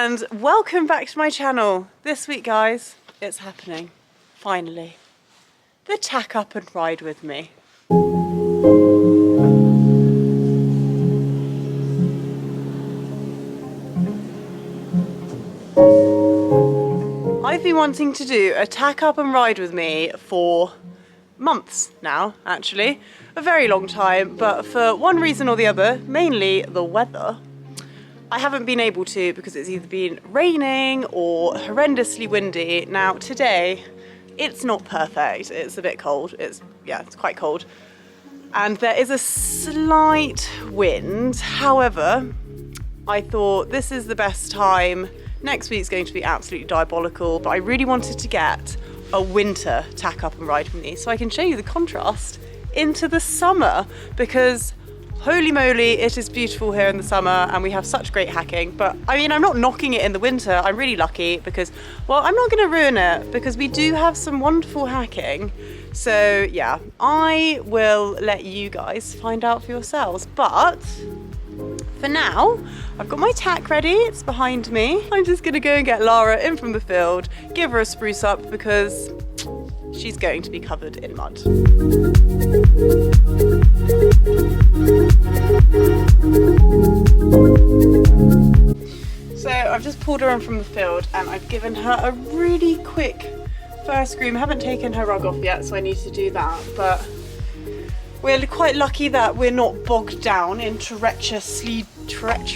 and welcome back to my channel. This week, guys, it's happening. Finally. The tack up and ride with me. I've been wanting to do a tack up and ride with me for months now, actually. A very long time, but for one reason or the other, mainly the weather, I haven't been able to because it's either been raining or horrendously windy. Now today, it's not perfect. It's a bit cold. It's quite cold. And there is a slight wind. However, I thought this is the best time. Next week's going to be absolutely diabolical, but I really wanted to get a winter tack up and ride with me so I can show you the contrast into the summer, because holy moly, it is beautiful here in the summer and we have such great hacking. But I mean, I'm not knocking it in the winter. I'm really lucky because, well, I'm not going to ruin it because we do have some wonderful hacking. So yeah, I will let you guys find out for yourselves. But for now, I've got my tack ready. It's behind me. I'm just going to go and get Laragh in from the field, give her a spruce up because she's going to be covered in mud. So I've just pulled her in from the field and I've given her a really quick first groom. I haven't taken her rug off yet, so I need to do that. But we're quite lucky that we're not bogged down in treacherously, can't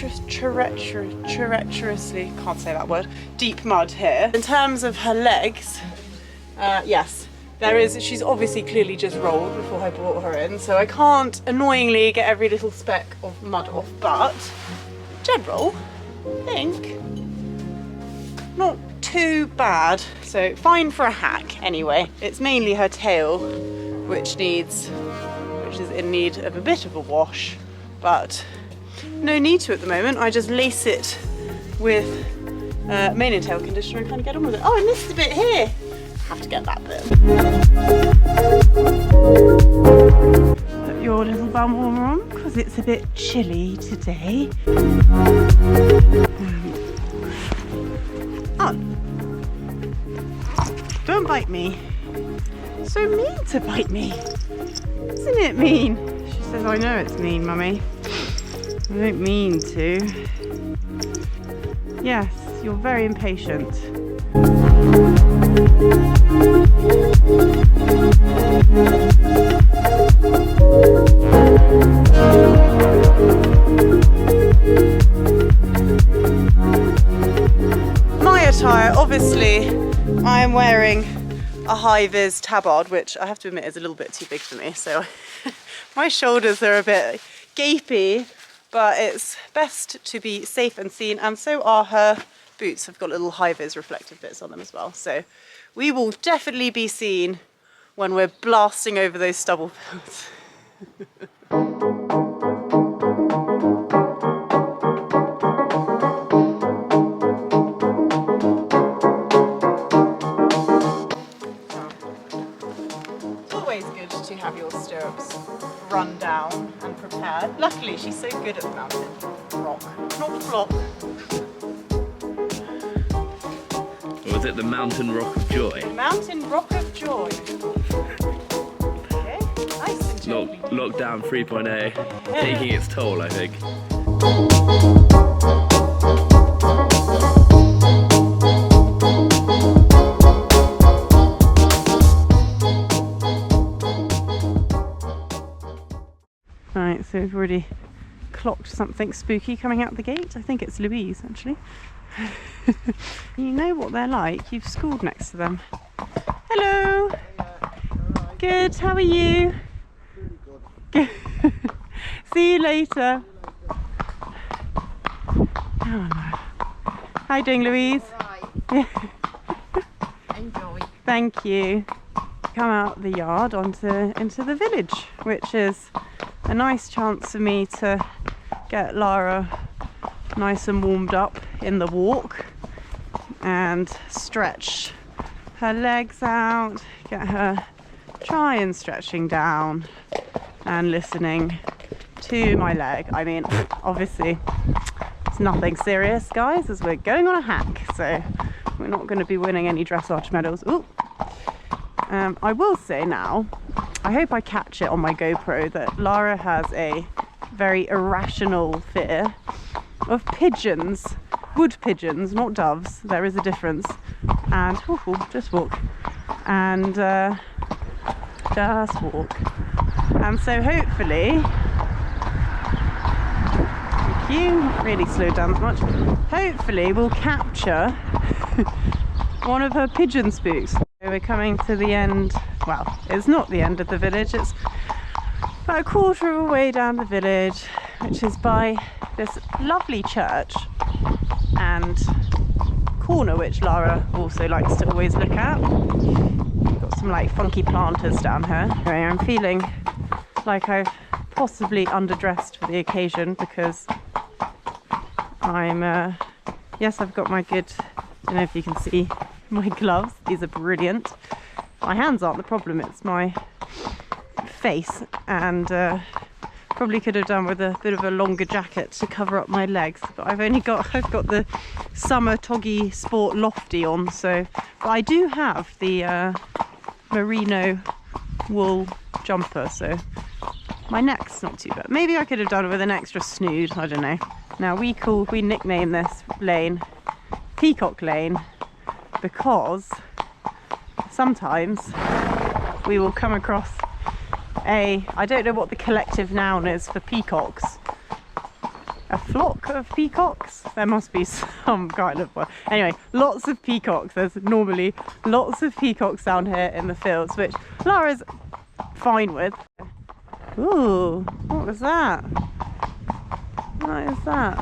say that word, deep mud here. In terms of her legs, yes, she's obviously clearly just rolled before I brought her in, so I can't annoyingly get every little speck of mud off, but general, I think, not too bad. So fine for a hack anyway. It's mainly her tail which is in need of a bit of a wash, but no need to at the moment. I just lace it with mane and tail conditioner and kind of get on with it. Oh, I missed a bit here. Have to get that bit. Put your little bum warmer on because it's a bit chilly today. Oh, don't bite me. So mean to bite me. Isn't it mean? She says, I know it's mean, Mummy. I don't mean to. Yes, you're very impatient. My attire, obviously, I am wearing a high-vis tabard, which I have to admit is a little bit too big for me, so my shoulders are a bit gapey, but it's best to be safe and seen, and so are her boots. Have got little high-vis reflective bits on them as well, so we will definitely be seen when we're blasting over those stubble fields. To have your stirrups run down and prepared. Luckily, she's so good at the mountain rock, not flop. Or was it the mountain rock of joy? Mountain rock of joy. Okay, nice and gently. Lockdown 3.0, taking its toll, I think. Right, so we've already clocked something spooky coming out the gate. I think it's Louise, actually. You know what they're like. You've schooled next to them. Hello. Good. How are you? Good. See you later. Oh, no. How you doing, Louise? Right. Enjoy. Thank you. Come out the yard into the village, which is a nice chance for me to get Laragh nice and warmed up in the walk and stretch her legs out, get her trying stretching down and listening to my leg. I mean, obviously It's nothing serious, guys, as we're going on a hack, so we're not going to be winning any dressage medals. Ooh. I will say now, I hope I catch it on my GoPro, that Laragh has a very irrational fear of pigeons. Wood pigeons, not doves, there is a difference. And, just walk. And, just walk. And so hopefully, thank you, not really slowed down as much. Hopefully we'll capture one of her pigeon spooks. We're coming to the end, well, it's not the end of the village, it's about a quarter of a way down the village, which is by this lovely church and corner which Laragh also likes to always look at. Got some like funky planters down here. Anyway, I'm feeling like I've possibly underdressed for the occasion because I'm, yes, I've got my good, I don't know if you can see my gloves, these are brilliant. My hands aren't the problem, it's my face, and probably could have done with a bit of a longer jacket to cover up my legs, but I've got the summer Toggy Sport Lofty on, so, but I do have the merino wool jumper, so my neck's not too bad. Maybe I could have done it with an extra snood, I don't know. Now we nickname this lane Peacock Lane because sometimes we will come across I don't know what the collective noun is for peacocks. A flock of peacocks? There must be some kind of one. Anyway, lots of peacocks. There's normally lots of peacocks down here in the fields, which Laragh's fine with. Ooh, what was that? What is that?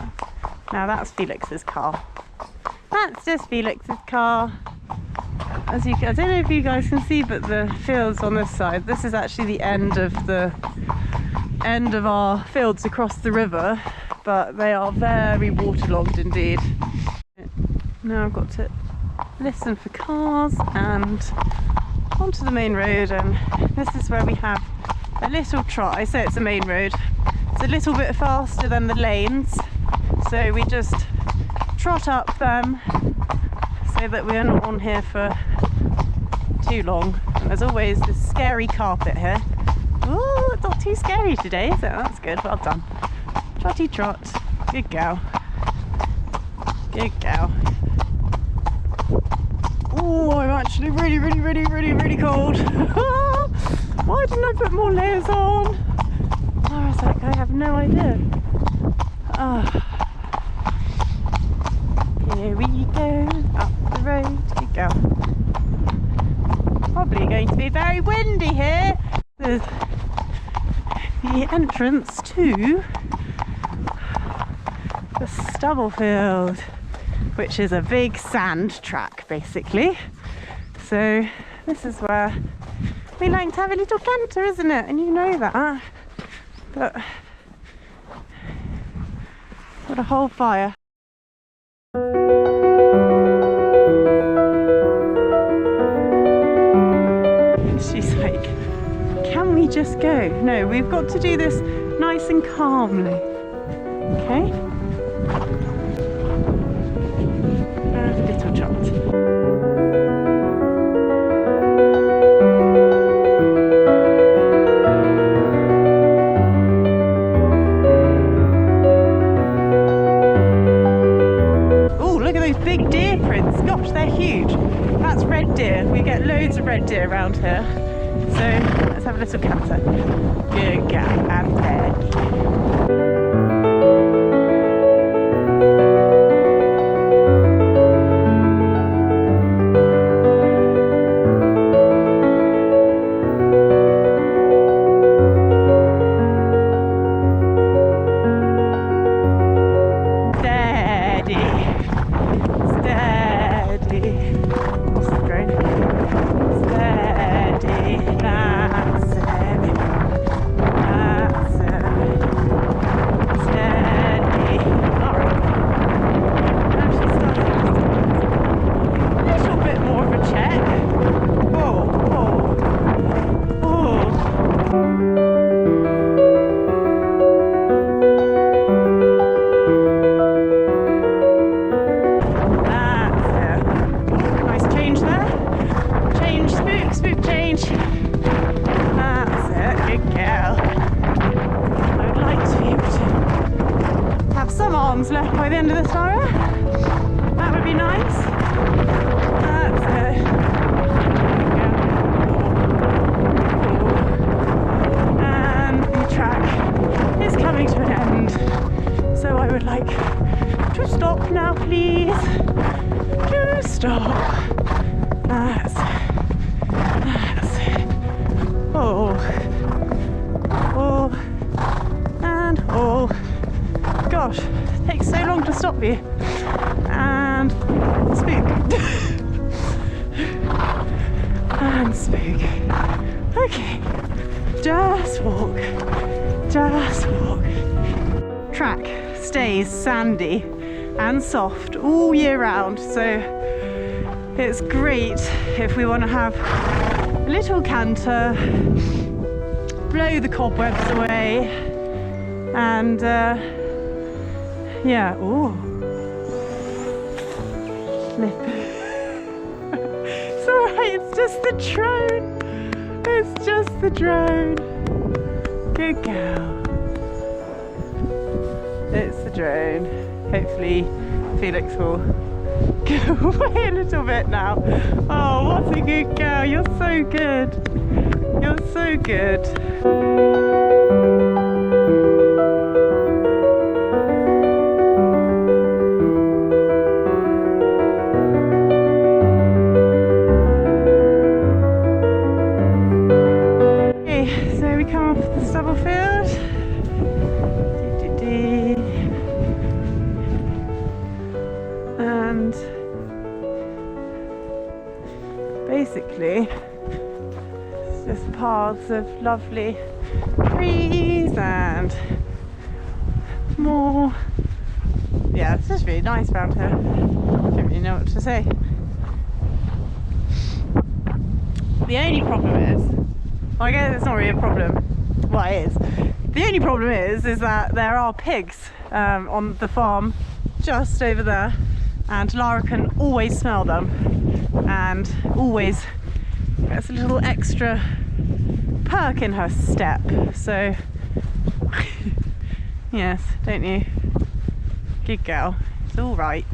Now that's Felix's car. That's just Felix's car. I don't know if you guys can see, but the fields on this side, this is actually the end of our fields across the river, but they are very waterlogged indeed. Now I've got to listen for cars and onto the main road, and this is where we have a little trot. I say it's a main road. It's a little bit faster than the lanes, so we just trot up them so that we are not on here for too long. And there's always this scary carpet here. Ooh, it's not too scary today, so that's good. Well done. Trotty trot. Good girl. Good girl. Oh, I'm actually really cold. Why didn't I put more layers on? I was like, I have no idea. Here we go, up the road we go. Probably going to be very windy here. There's the entrance to the stubble field, which is a big sand track basically. So this is where we like to have a little canter, isn't it? And you know that. But got a whole fire. She's like, can we just go? No, we've got to do this nice and calmly. Okay? And a little trot. Big deer prints, gosh, they're huge. That's red deer. We get loads of red deer around here. So let's have a little canter. Good girl, and there. by the end of this, Laragh? That would be nice. That's it. And the track is coming to an end. So I would like to stop now, please. To stop. That's it. Oh. Oh. And oh. Gosh, it takes so long to stop you. And spook. And spook. Okay. Just walk. Just walk. Track stays sandy and soft all year round, so it's great if we want to have a little canter, blow the cobwebs away, and yeah, ooh, slip. It's alright, it's just the drone. It's just the drone. Good girl. It's the drone. Hopefully Felix will go away a little bit now. Oh, what a good girl. You're so good. You're so good. Okay, so we come off the stubble field. And basically it's just paths of lovely trees and more. Yeah, it's just really nice around here. I don't really know what to say. The only problem is, well, I guess it's not really a problem. Well, it is. The only problem is that there are pigs on the farm just over there, and Laragh can always smell them and always gets a little extra perk in her step. So yes, don't you? Good girl. It's all right.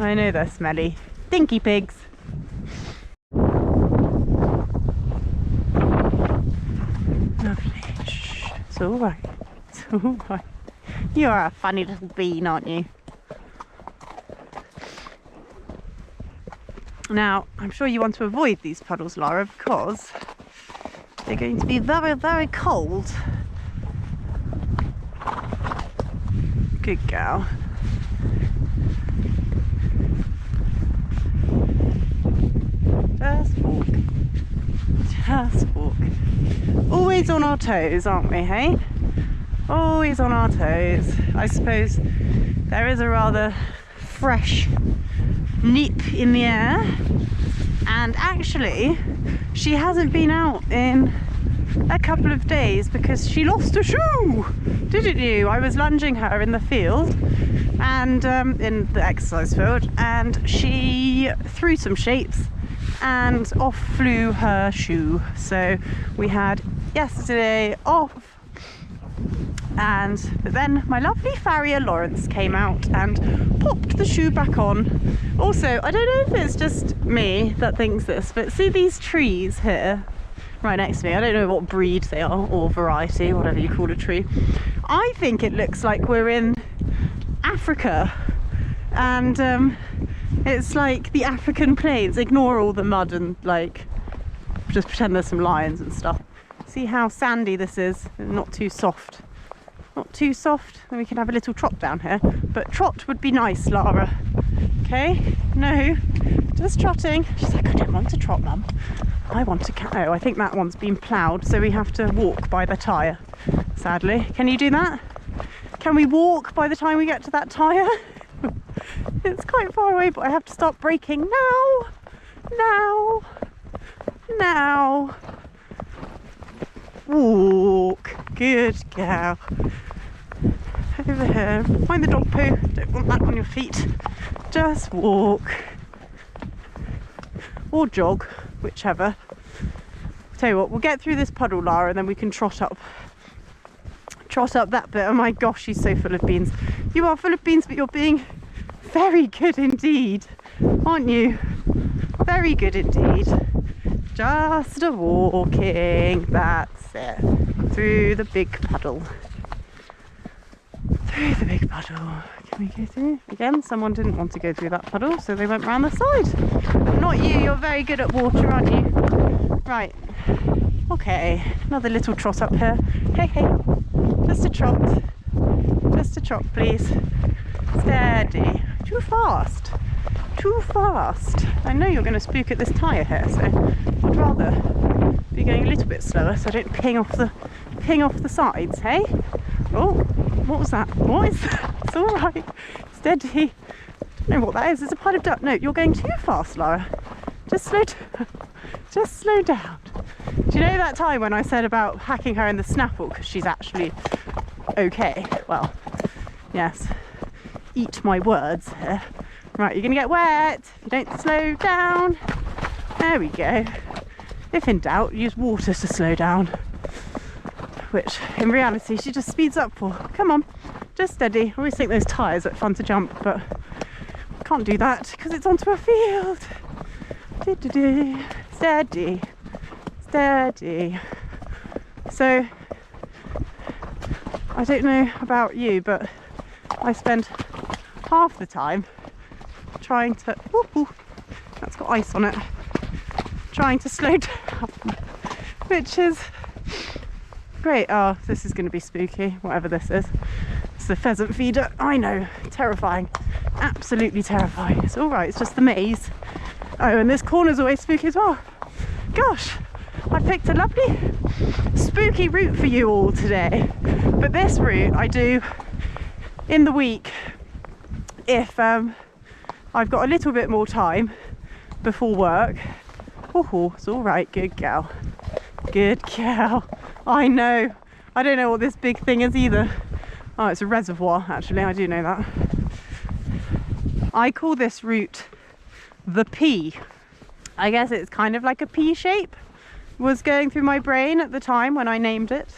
I know they're smelly. Stinky pigs. Lovely. Shh. It's all right. It's all right. You're a funny little bean, aren't you? Now, I'm sure you want to avoid these puddles, Laragh, because they're going to be very, very cold. Good girl. Just walk. Just walk. Always on our toes, aren't we, hey? Always on our toes. I suppose there is a rather fresh nip in the air, and actually she hasn't been out in a couple of days because she lost a shoe, didn't you? I was lunging her in the field and in the exercise field, and she threw some shapes and off flew her shoe. So we had yesterday off, but then my lovely farrier Lawrence came out and popped the shoe back on. Also, I don't know if it's just me that thinks this, but see these trees here right next to me? I don't know what breed they are, or variety, whatever you call a tree. I think it looks like we're in Africa, and it's like the African plains. Ignore all the mud and like just pretend there's some lions and stuff. See how sandy this is, not too soft. Not too soft, then we can have a little trot down here. But trot would be nice, Laragh. Okay? No, just trotting. She's like, I don't want to trot, Mum. I want to oh, I think that one's been ploughed, so we have to walk by the tyre, sadly. Can you do that? Can we walk by the time we get to that tyre? It's quite far away, but I have to start braking now. Now. Now. Walk. Good girl. Over here. Find the dog poo. Don't want that on your feet. Just walk. Or jog, whichever. Tell you what, we'll get through this puddle, Laragh, and then we can trot up trot up that bit. Oh my gosh, she's so full of beans. You are full of beans, but you're being very good indeed, aren't you? Very good indeed. Just a walking, that's it. Through the big puddle. Through the big puddle. Can we go through? Again, someone didn't want to go through that puddle, so they went round the side. Not you, you're very good at water, aren't you? Right. Okay, another little trot up here. Hey, hey. Just a trot. Just a trot, please. Steady. Too fast. Too fast. I know you're going to spook at this tyre here, so I'd rather be going a little bit slower so I don't ping off the sides, hey? Oh, what was that? What is that? It's all right. Steady. Don't know what that is. It's a pile of dirt. No, you're going too fast, Laragh. Just slow down. Just slow down. Do you know that time when I said about hacking her in the snaffle because she's actually okay? Well, yes. Eat my words here. Right, you're going to get wet if you don't slow down. There we go. If in doubt, use water to slow down. Which, in reality, she just speeds up for. Come on, just steady. I always think those tyres are fun to jump, but can't do that because it's onto a field. Steady. Steady. So, I don't know about you, but I spend half the time trying to, ooh, that's got ice on it, trying to slow down, which is great. Oh, this is going to be spooky, whatever this is. It's the pheasant feeder. I know, terrifying, absolutely terrifying. It's all right, it's just the maze. Oh, and this corner's always spooky as well. Gosh, I picked a lovely spooky route for you all today, but this route I do in the week if I've got a little bit more time before work. Oh, it's all right, good girl. Good girl. I know. I don't know what this big thing is either. Oh, it's a reservoir, actually. I do know that. I call this route the P. I guess it's kind of like a P shape. Was going through my brain at the time when I named it.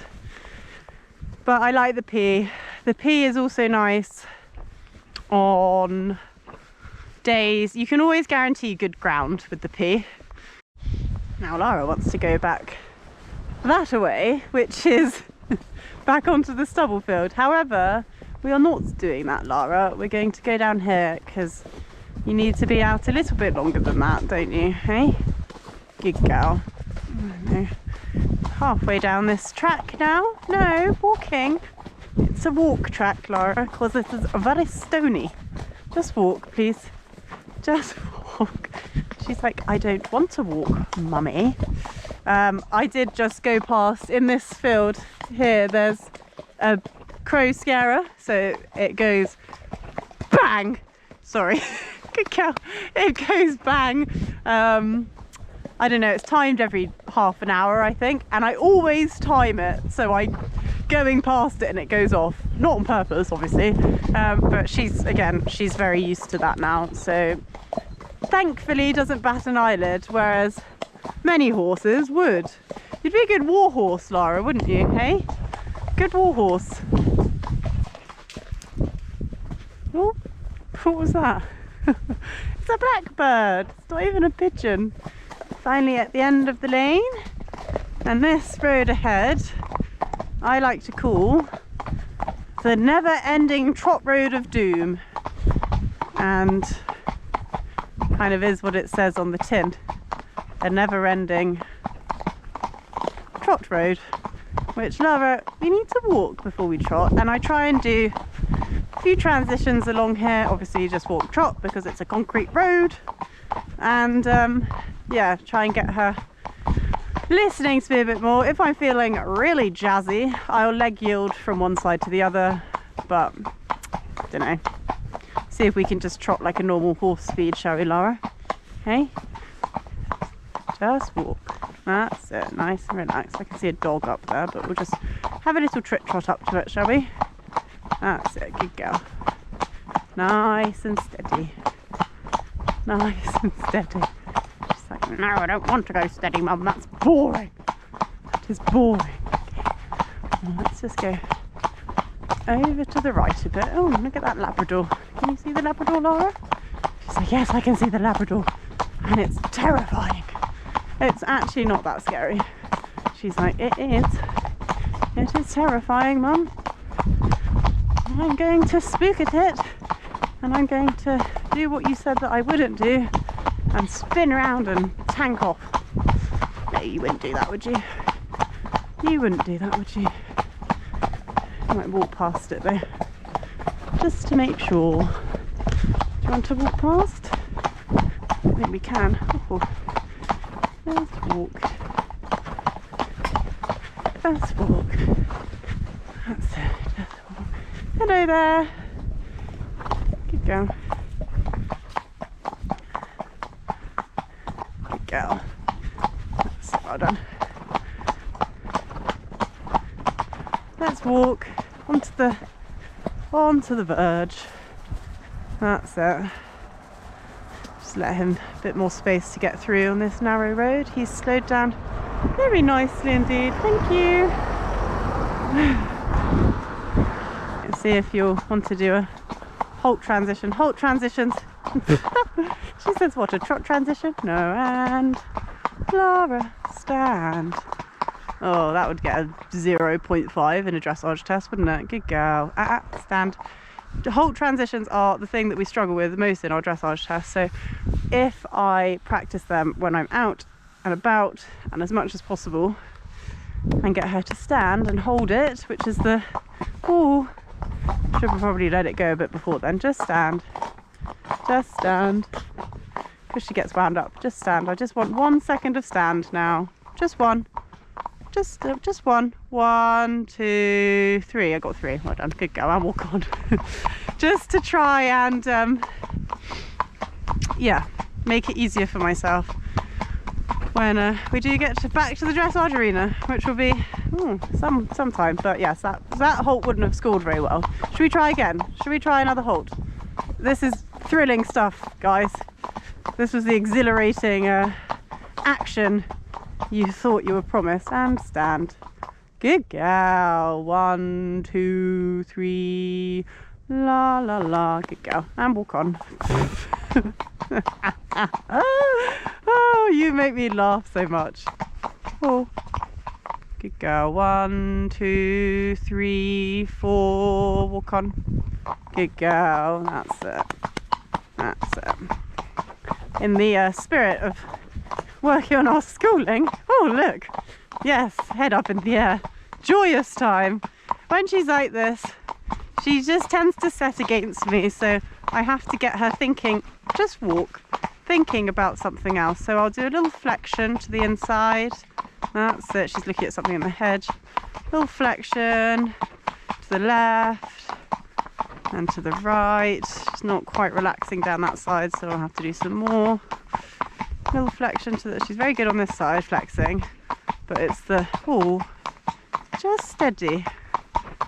But I like the P. The P is also nice on days. You can always guarantee good ground with the P. Now Laragh wants to go back that way, which is back onto the stubble field. However, we are not doing that, Laragh. We're going to go down here because you need to be out a little bit longer than that, don't you? Hey? Good girl. No. Halfway down this track now. No, walking. It's a walk track, Laragh, because it is very stony. Just walk, please. Just walk. She's like, I don't want to walk, mummy. I did just go past in this field here. There's a crow scarer, so it goes bang. Sorry, good cow. It goes bang. I don't know. It's timed every half an hour, I think, and I always time it so I going past it and it goes off. Not on purpose, obviously, but she's very used to that now. So thankfully doesn't bat an eyelid, whereas many horses would. You'd be a good war horse, Laragh, wouldn't you, hey? Good war horse. Oh, what was that? It's a blackbird. It's not even a pigeon. Finally at the end of the lane, and this road ahead I like to call the never-ending trot road of doom, and kind of is what it says on the tin, a never-ending trot road, which, Laragh, we need to walk before we trot, and I try and do a few transitions along here. Obviously you just walk trot because it's a concrete road, and yeah, try and get her listening to me a bit more. If I'm feeling really jazzy, I'll leg yield from one side to the other, but don't know. See if we can just trot like a normal horse speed, shall we, Laragh? Hey, just walk. That's it, nice and relaxed. I can see a dog up there, but we'll just have a little trot up to it, shall we? That's it, good girl. Nice and steady. Nice and steady. Like, no, I don't want to go steady, Mum. That's boring. That is boring. Okay. Well, let's just go over to the right a bit. Oh, look at that Labrador. Can you see the Labrador, Laura? She's like, yes, I can see the Labrador. And it's terrifying. It's actually not that scary. She's like, it is. It is terrifying, Mum. I'm going to spook at it. And I'm going to do what you said that I wouldn't do. And spin around and tank off. No, you wouldn't do that, would you? You wouldn't do that, would you? I might walk past it though, just to make sure. Do you want to walk past? I think we can. Oh. Let's walk. Let's walk. That's it. Let's walk. Hello there. Good girl. Good girl. That's well done. Let's walk onto the verge. That's it. Just let him a bit more space to get through on this narrow road. He's slowed down very nicely indeed. Thank you. Let's see if you'll want to do a halt transition. Halt transitions. She says what, a trot transition? No, and Laura, stand. Oh, that would get a 0.5 in a dressage test, wouldn't it? Good girl. Stand. Halt transitions are the thing that we struggle with the most in our dressage test. So if I practice them when I'm out and about and as much as possible and get her to stand and hold it, which is the... Oh, should probably let it go a bit before then. Just stand. Just stand. Because she gets wound up. Just stand. I just want 1 second of stand now. Just one. Just one. 1, 2, 3. I got 3. Well done. Good girl. I'll walk on. Just to try and yeah, make it easier for myself when we do get back to the dressage arena, which will be some time. But yes, that halt wouldn't have scored very well. Should we try again? Should we try another halt? This is thrilling stuff, guys. This was the exhilarating action you thought you were promised. And stand. Good girl. 1, 2, 3. La la la. Good girl. And walk on. Oh, you make me laugh so much. Oh. Good girl. 1, 2, 3, 4. Walk on. Good girl. That's it. That's it. In the spirit of working on our schooling. Oh, look. Yes, head up in the air. Joyous time. When she's like this, she just tends to set against me, so I have to get her thinking, just walk, thinking about something else. So I'll do a little flexion to the inside. That's it. She's looking at something in the hedge. Little flexion to the left and to the right. She's not quite relaxing down that side, so I'll have to do some more. Little flexion to the... She's very good on this side, flexing, but it's the... Oh, just steady.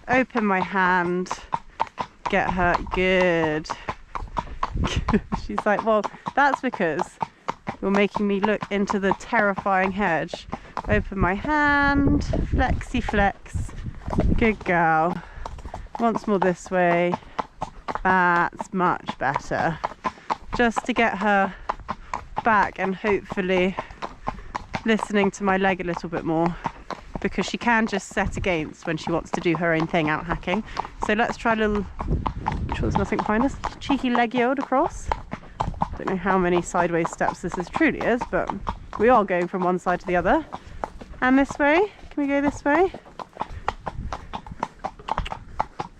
Open my hand. Get her. Good. She's like, well, that's because you're making me look into the terrifying hedge. Open my hand. Flexy flex. Good girl. Once more this way. That's much better. Just to get her back and hopefully listening to my leg a little bit more, because she can just set against when she wants to do her own thing out hacking. So let's try a little, I'm sure there's nothing behind us, cheeky leg yield across. Don't know how many sideways steps this truly is, but we are going from one side to the other. And this way, can we go this way?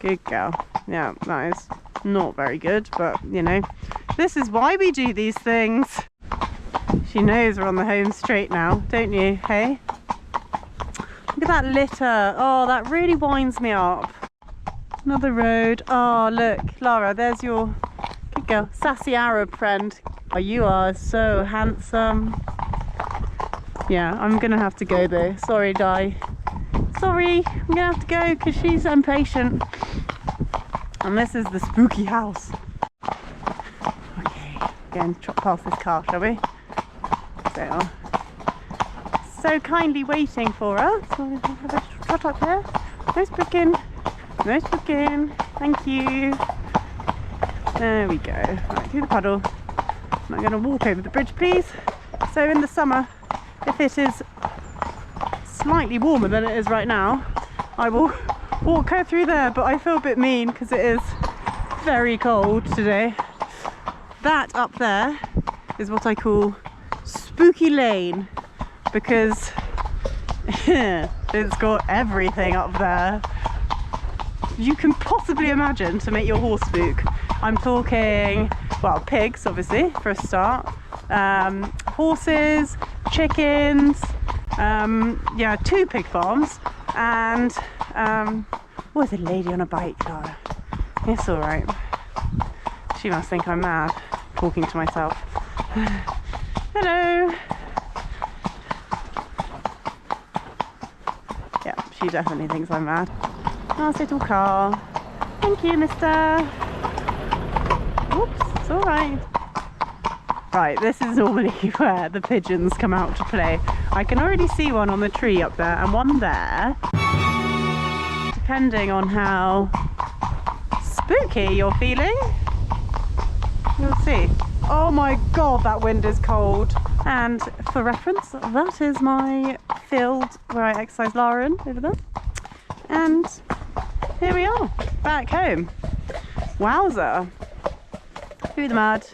Good girl. Yeah, that is not very good, but you know, this is why we do these things. She knows we're on the home straight now, don't you, hey? Look at that litter. Oh, that really winds me up. Another road. Oh, look, Lara, there's your good girl, sassy Arab friend. Oh, you are so handsome. Yeah, I'm gonna have to go though. Sorry, Di. Sorry, I'm gonna have to go because she's impatient. And this is the spooky house. Okay, go and trot past this car, shall we? So kindly waiting for us. So we'll have a trot up here. Nice booking. Nice looking. Thank you. There we go. Right, through the puddle. I'm going to walk over the bridge, please. So in the summer, if it is slightly warmer than it is right now, I will walk her through there, but I feel a bit mean because it is very cold today. That up there is what I call Spooky Lane, because it's got everything up there you can possibly imagine to make your horse spook. I'm talking, well, pigs obviously for a start, horses, chickens, yeah, 2 pig farms, and what is a lady on a bike, Laragh? It's alright. She must think I'm mad talking to myself. Hello. Yeah, she definitely thinks I'm mad. Nice little car. Thank you, mister. Oops, it's alright. Right, this is normally where the pigeons come out to play. I can already see one on the tree up there and one there. Depending on how spooky you're feeling, you'll see. Oh my god, that wind is cold. And for reference, that is my field where I exercise Laragh in, over there. And here we are, back home. Wowza. Through the mud.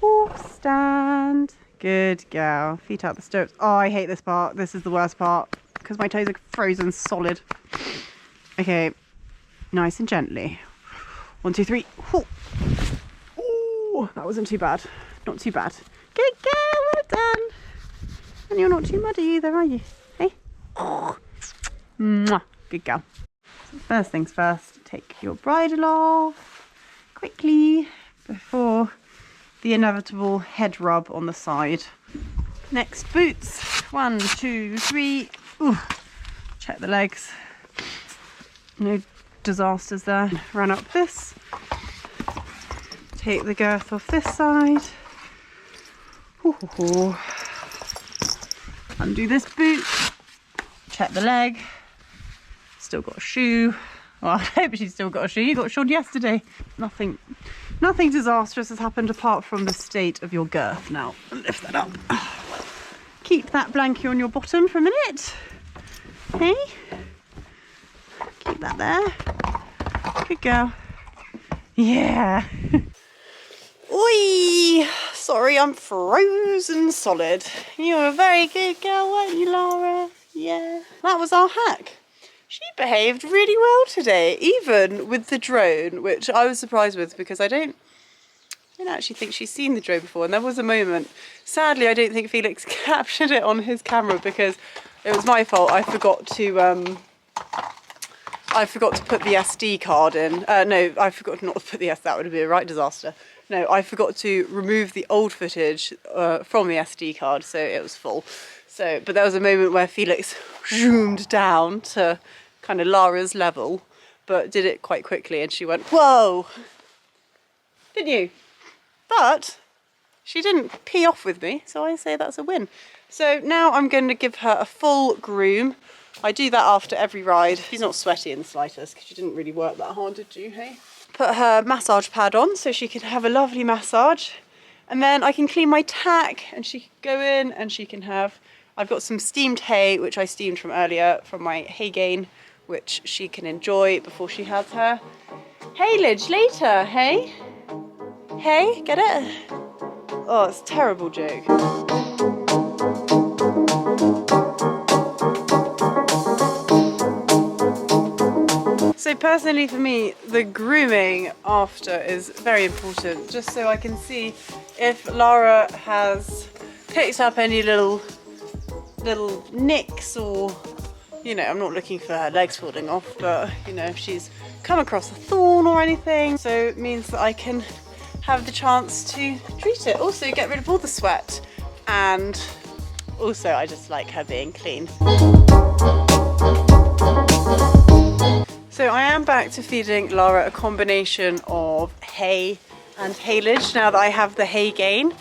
Horse stand. Good girl. Feet out the stirrups. Oh, I hate this part. This is the worst part because my toes are frozen solid. Okay, nice and gently. 1, 2, 3. Oh, that wasn't too bad. Not too bad. Good girl, well done. And you're not too muddy either, are you? Hey? Mwah. Good girl. So first things first, take your bridle off quickly before the inevitable head rub on the side. Next, boots. 1, 2, 3. Ooh. Check the legs. No disasters there. Run up this. Take the girth off this side. Ooh. Undo this boot. Check the leg. Still got a shoe. Well, I hope she's still got a shoe. You got shod yesterday. Nothing disastrous has happened apart from the state of your girth. Now, lift that up. Keep that blankie on your bottom for a minute. Hey? Keep that there. Good girl. Yeah. Oi! Sorry, I'm frozen solid. You were a very good girl, weren't you, Laragh? Yeah. That was our hack. She behaved really well today, even with the drone, which I was surprised with because I don't actually think she's seen the drone before. And there was a moment, sadly, I don't think Felix captured it on his camera because it was my fault. I forgot to put the SD card in. No, I forgot not to put the SD. That would have been a right disaster. No, I forgot to remove the old footage from the SD card, so it was full. So, but there was a moment where Felix zoomed down to kind of Lara's level, but did it quite quickly, and she went, "Whoa!" Didn't you? But she didn't pee off with me, so I say that's a win. So now I'm going to give her a full groom. I do that after every ride. She's not sweaty in the slightest because you didn't really work that hard, did you, hey? Put her massage pad on so she can have a lovely massage. And then I can clean my tack and she can go in and she can have... I've got some steamed hay, which I steamed from earlier from my hay gain, which she can enjoy before she has her haylage later, hey? Hey, get it? Oh, it's a terrible joke. So personally for me, the grooming after is very important, just so I can see if Laragh has picked up any little nicks or, you know, I'm not looking for her legs falling off, but, you know, if she's come across a thorn or anything. So it means that I can have the chance to treat it. Also get rid of all the sweat, and also I just like her being clean. So I am back to feeding Laragh a combination of hay and haylage now that I have the hay gain.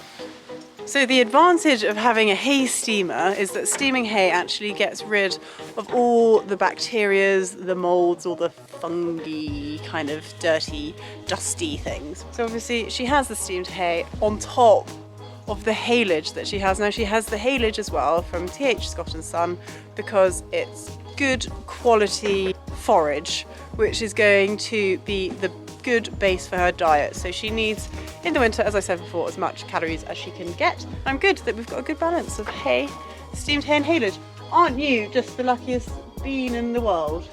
So the advantage of having a hay steamer is that steaming hay actually gets rid of all the bacterias, the molds, all the fungi, kind of dirty, dusty things. So obviously she has the steamed hay on top of the haylage that she has. Now she has the haylage as well from TH Scott & Son because it's good quality forage, which is going to be the good base for her diet. So she needs, in the winter, as I said before, as much calories as she can get. I'm good that we've got a good balance of hay, steamed hay and haylage. Aren't you just the luckiest bean in the world?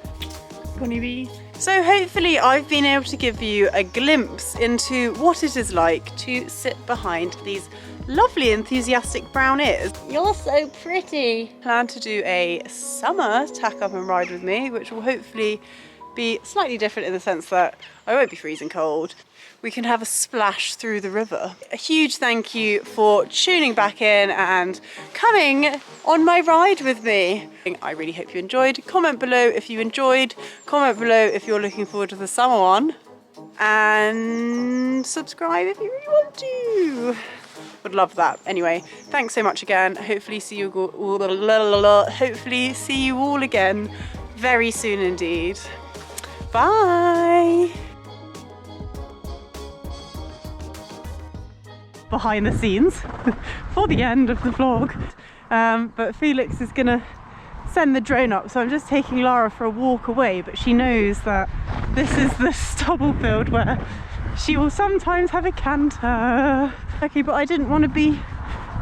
Connie bee. So hopefully I've been able to give you a glimpse into what it is like to sit behind these lovely enthusiastic brown ears. You're so pretty. Plan to do a summer tack up and ride with me, which will hopefully be slightly different in the sense that I won't be freezing cold. We can have a splash through the river. A huge thank you for tuning back in and coming on my ride with me. I really hope you enjoyed. Comment below if you enjoyed. Comment below if you're looking forward to the summer one. And subscribe if you really want to. Would love that. Anyway, thanks so much again. Hopefully see you all again very soon indeed. Bye. Behind the scenes for the end of the vlog, but Felix is gonna send the drone up, so I'm just taking Laragh for a walk away, but she knows that this is the stubble field where she will sometimes have a canter. Okay, but I didn't want to be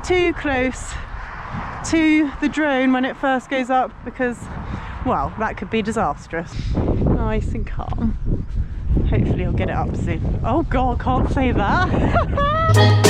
too close to the drone when it first goes up because, well, that could be disastrous. Nice and calm. Hopefully I'll get it up soon. Oh God, can't say that.